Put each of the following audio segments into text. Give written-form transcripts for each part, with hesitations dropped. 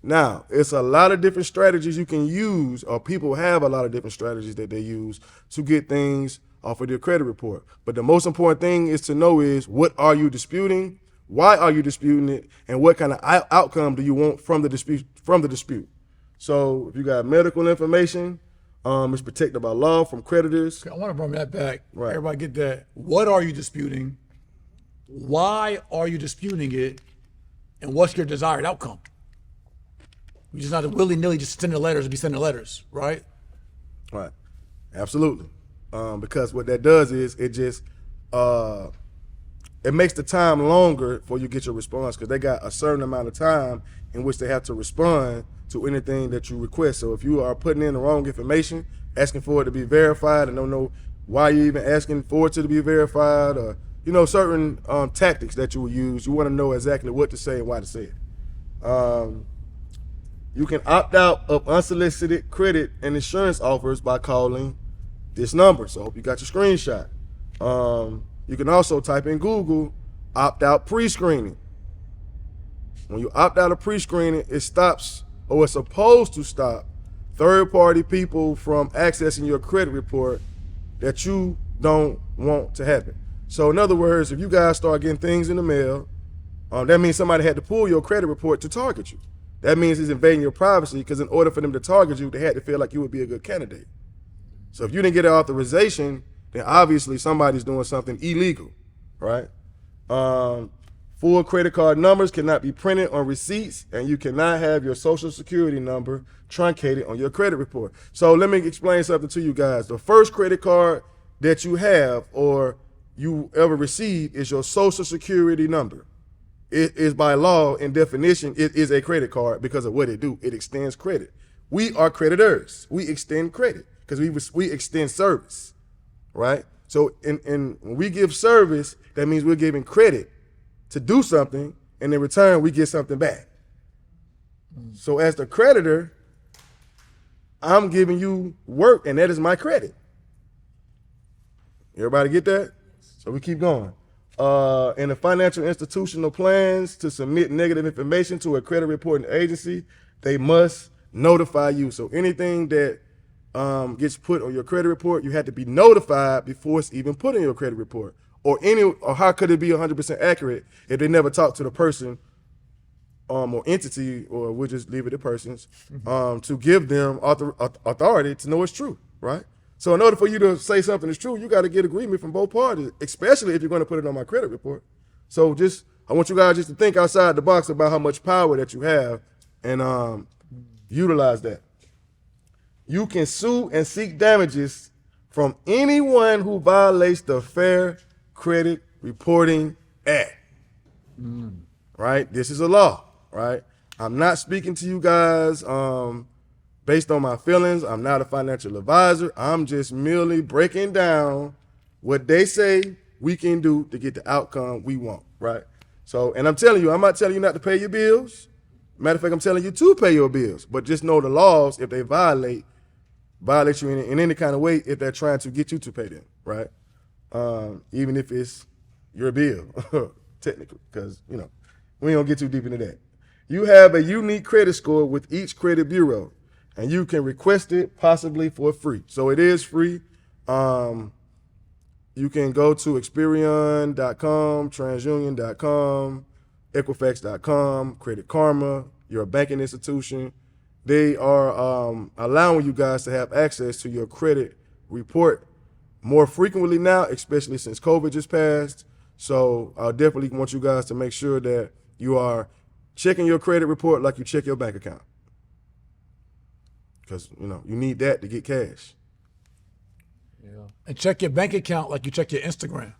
Now, it's a lot of different strategies you can use, or people have a lot of different strategies that they use to get things off of their credit report. But the most important thing is to know is, what are you disputing? Why are you disputing it? And what kind of outcome do you want from the dispute? So if you got medical information, it's protected by law from creditors. Okay, I want to bring that back. Right. Everybody get that. What are you disputing? Why are you disputing it? And what's your desired outcome? You just not willy-nilly just sending letters to be sending letters, right? Right. Absolutely. Because what that does is it just it makes the time longer for you to get your response, because they got a certain amount of time in which they have to respond to anything that you request. So if you are putting in the wrong information, asking for it to be verified, and don't know why you're even asking for it to be verified, or certain tactics that you will use, you want to know exactly what to say and why to say it. You can opt out of unsolicited credit and insurance offers by calling this number. So I hope you got your screenshot. You can also type in Google, opt out pre-screening. When you opt out of pre-screening, it stops, or it's supposed to stop, third-party people from accessing your credit report that you don't want to happen. So in other words, if you guys start getting things in the mail, that means somebody had to pull your credit report to target you. That means it's invading your privacy, because in order for them to target you, they had to feel like you would be a good candidate. So if you didn't get an authorization, then obviously somebody's doing something illegal, right? Full credit card numbers cannot be printed on receipts, and you cannot have your social security number truncated on your credit report. So let me explain something to you guys. The first credit card that you have or you ever receive is your social security number. It is by law and definition, it is a credit card because of what it do. It extends credit. We are creditors. We extend credit because we extend service, right? So when we give service, that means we're giving credit to do something, and in return, we get something back. So as the creditor, I'm giving you work, and that is my credit. Everybody get that? So we keep going. In the financial institutional plans to submit negative information to a credit reporting agency, they must notify you. So anything that gets put on your credit report, you have to be notified before it's even put in your credit report. Or how could it be 100% accurate if they never talk to the person or entity, or we'll just leave it to persons, to give them authority to know it's true, right? So in order for you to say something is true, you got to get agreement from both parties, especially if you're going to put it on my credit report. So I want you guys just to think outside the box about how much power that you have, and utilize that. You can sue and seek damages from anyone who violates the Fair Credit Reporting Act. Right? This is a law, right? I'm not speaking to you guys based on my feelings. I'm not a financial advisor. I'm just merely breaking down what they say we can do to get the outcome we want, right? So, and I'm telling you, I'm not telling you not to pay your bills. Matter of fact, I'm telling you to pay your bills, but just know the laws. If they violate you in any kind of way, if they're trying to get you to pay them, right? Even if it's your bill, technically, because, we ain't gonna get too deep into that. You have a unique credit score with each credit bureau, and you can request it possibly for free. So it is free. You can go to Experian.com, TransUnion.com, Equifax.com, Credit Karma, your banking institution. They are allowing you guys to have access to your credit report more frequently now, especially since COVID just passed. So I definitely want you guys to make sure that you are checking your credit report like you check your bank account. Because, you need that to get cash. Yeah. And check your bank account like you check your Instagram.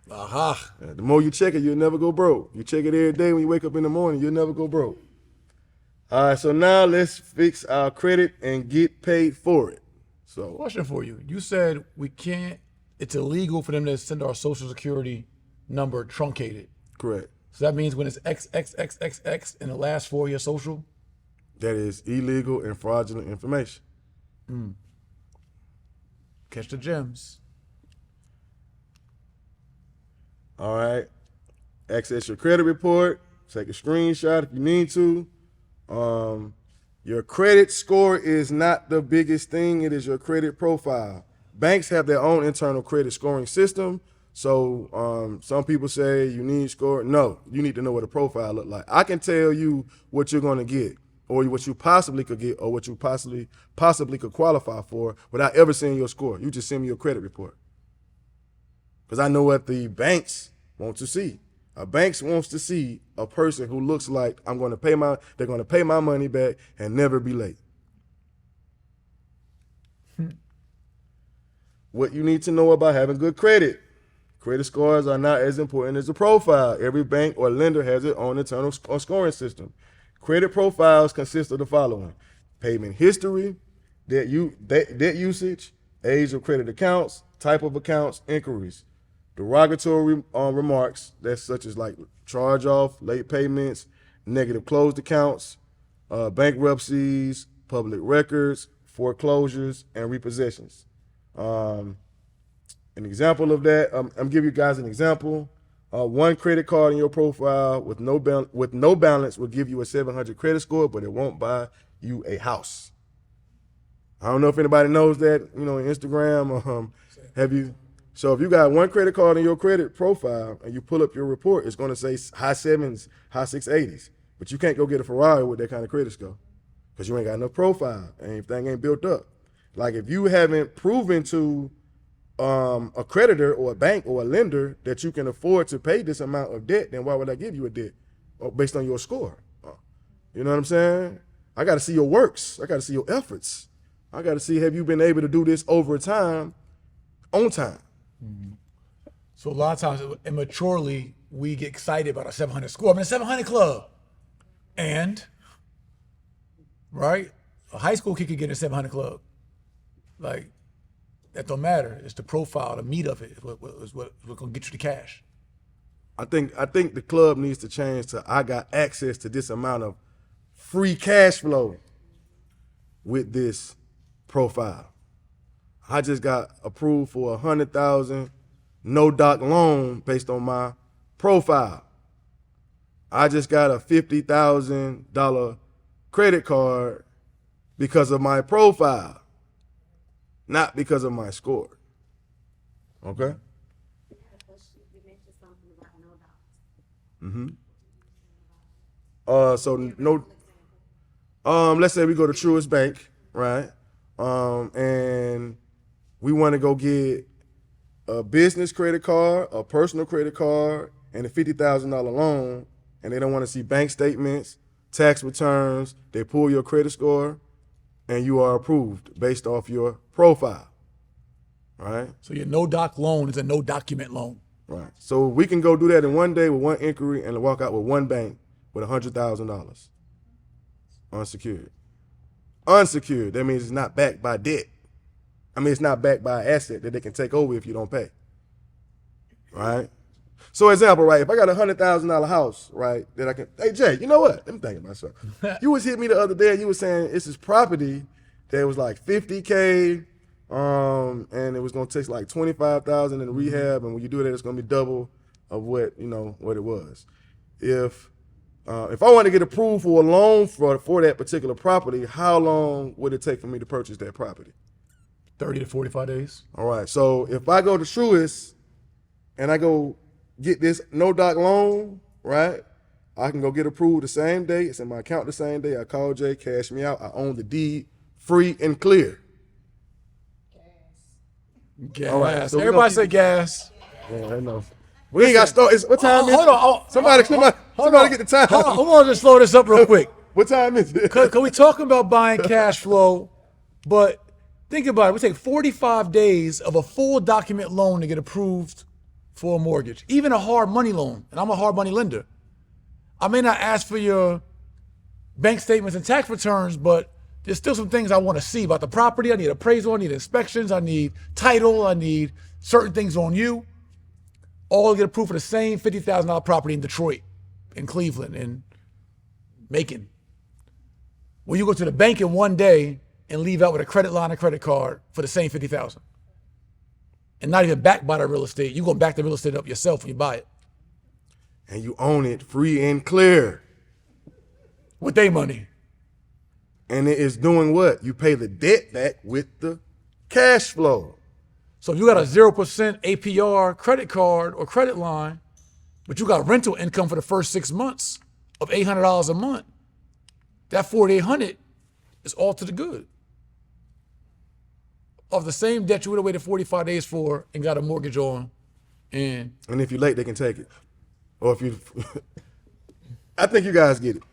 Aha. The more you check it, you'll never go broke. You check it every day when you wake up in the morning, you'll never go broke. All right, so now let's fix our credit and get paid for it. So, question for you. You said it's illegal for them to send our social security number truncated. Correct. So that means when it's XXXXX in the last 4 of your social? That is illegal and fraudulent information. Catch the gems. All right. Access your credit report. Take a screenshot if you need to. Your credit score is not the biggest thing. It is your credit profile. Banks have their own internal credit scoring system. So some people say you need score. No, you need to know what a profile look like. I can tell you what you're going to get, or what you possibly could get, or what you possibly could qualify for without ever seeing your score. You just send me your credit report. Because I know what the banks want to see. A bank wants to see a person who looks like they're going to pay my money back and never be late. What you need to know about having good credit. Credit scores are not as important as the profile. Every bank or lender has its own internal scoring system. Credit profiles consist of the following: payment history, debt usage, age of credit accounts, type of accounts, inquiries. Derogatory remarks, that's such as like charge-off, late payments, negative closed accounts, bankruptcies, public records, foreclosures, and repossessions. An example of that, I'm giving you guys an example. One credit card in your profile with no balance will give you a 700 credit score, but it won't buy you a house. I don't know if anybody knows that, in Instagram. Have you? So if you got one credit card in your credit profile and you pull up your report, it's going to say high 7s, high 680s. But you can't go get a Ferrari with that kind of credit score because you ain't got enough profile and everything ain't built up. Like if you haven't proven to a creditor or a bank or a lender that you can afford to pay this amount of debt, then why would I give you a debt based on your score? You know what I'm saying? I got to see your works. I got to see your efforts. I got to see, have you been able to do this over time, on time? Mm-hmm. So a lot of times, immaturely, we get excited about a 700 score. I'm in a 700 club. And, right? A high school kid could get in a 700 club. Like, that don't matter. It's the profile, the meat of it is what's going to get you the cash. I think the club needs to change to I got access to this amount of free cash flow with this profile. I just got approved for $100,000 no doc loan based on my profile. I just got a $50,000 credit card because of my profile, not because of my score. Okay? Mm-hmm. So no. Let's say we go to Truist Bank, right? And we want to go get a business credit card, a personal credit card, and a $50,000 loan, and they don't want to see bank statements, tax returns. They pull your credit score, and you are approved based off your profile, right? So your no-doc loan is a no-document loan. Right. So we can go do that in one day with one inquiry and walk out with one bank with $100,000 unsecured. Unsecured, that means it's not backed by debt. I mean, it's not backed by an asset that they can take over if you don't pay. Right? So example, right, if I got a $100,000 house, right, that I can, hey Jay, you know what? Let me think of myself. You was hitting me the other day and you were saying it's this property that was like $50K, and it was gonna take like $25,000 in rehab, and when you do that, it's gonna be double of what it was. If I want to get approved for a loan for that particular property, how long would it take for me to purchase that property? 30 to 45 days. All right. So if I go to Truist and I go get this no doc loan, right, I can go get approved the same day. It's in my account the same day. I call Jay, cash me out. I own the deed, free and clear. Gas. All right, so everybody say gas. Yeah, I know. We ain't got to start. What time is it? Hold on. Somebody get the time. Hold on. I want to just slow this up real quick. What time is it? Because we talking about buying cash flow, but think about it. We take 45 days of a full document loan to get approved for a mortgage, even a hard money loan. And I'm a hard money lender. I may not ask for your bank statements and tax returns, but there's still some things I want to see about the property. I need appraisal. I need inspections. I need title. I need certain things on you. All get approved for the same $50,000 property in Detroit, in Cleveland, in Macon. Will you go to the bank in one day and leave out with a credit line and credit card for the same $50,000? And not even backed by the real estate. You're going to back the real estate up yourself when you buy it. and you own it free and clear. With their money. And it is doing what? You pay the debt back with the cash flow. So if you got a 0% APR credit card or credit line, but you got rental income for the first 6 months of $800 a month, that $4,800 is all to the good of the same debt you would have waited 45 days for and got a mortgage on. And if you're late, they can take it. Or if you, I think you guys get it.